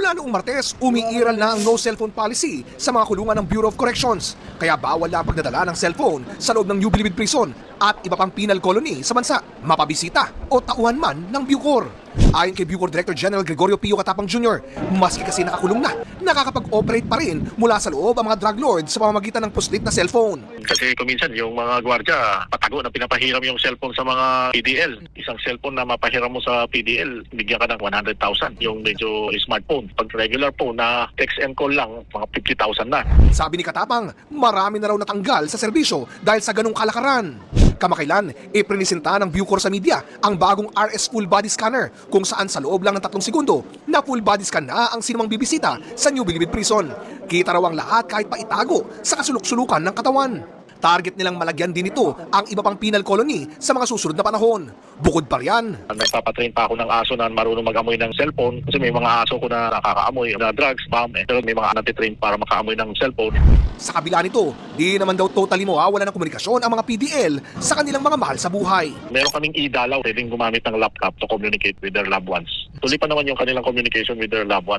Mula noong Martes, umiiral na ang no cellphone policy sa mga kulungan ng Bureau of Corrections. Kaya bawal na ang pagdadala ng cellphone sa loob ng New Bilibid Prison at iba pang penal colony sa bansa, mapabisita o tauhan man ng Bucor. Ayon kay Bucor Director General Gregorio Pio Katapang Jr., maski kasi nakakulong na, nakakapag-operate pa rin mula sa loob ang mga drug lords sa pamamagitan ng puslit na cellphone. Kasi kuminsan yung mga gwardya patago na pinapahiram yung cellphone sa mga PDL. Isang cellphone na mapahiram mo sa PDL, bigyan ka ng 100,000. Yung medyo smartphone. Pag regular phone na text and call lang, mga 50,000 na. Sabi ni Katapang, marami na raw natanggal sa serbisyo dahil sa ganung kalakaran. Kamakailan, iprinisenta ng Bucor sa media ang bagong RS Full Body Scanner kung saan sa loob lang ng 3 segundo na full body scan na ang sinumang bibisita sa New Bilibid Prison. Kita raw ang lahat kahit pa itago sa kasulok-sulukan ng katawan. Target nilang malagyan din ito ang iba pang penal colony sa mga susunod na panahon. Bukod pa riyan, Nagpapatrain pa ako ng aso na marunong mag-amoy ng cellphone kasi may mga aso ko na nakakaamoy na drugs, bomb, pero may mga natitrain para makaamoy ng cellphone. sa kabila nito, di naman daw totally mawawala ng komunikasyon ang mga PDL sa kanilang mga mahal sa buhay. Meron kaming idalaw, pwedeng gumamit ng laptop to communicate with their loved ones. Tuloy pa naman yung kanilang communication with their loved ones.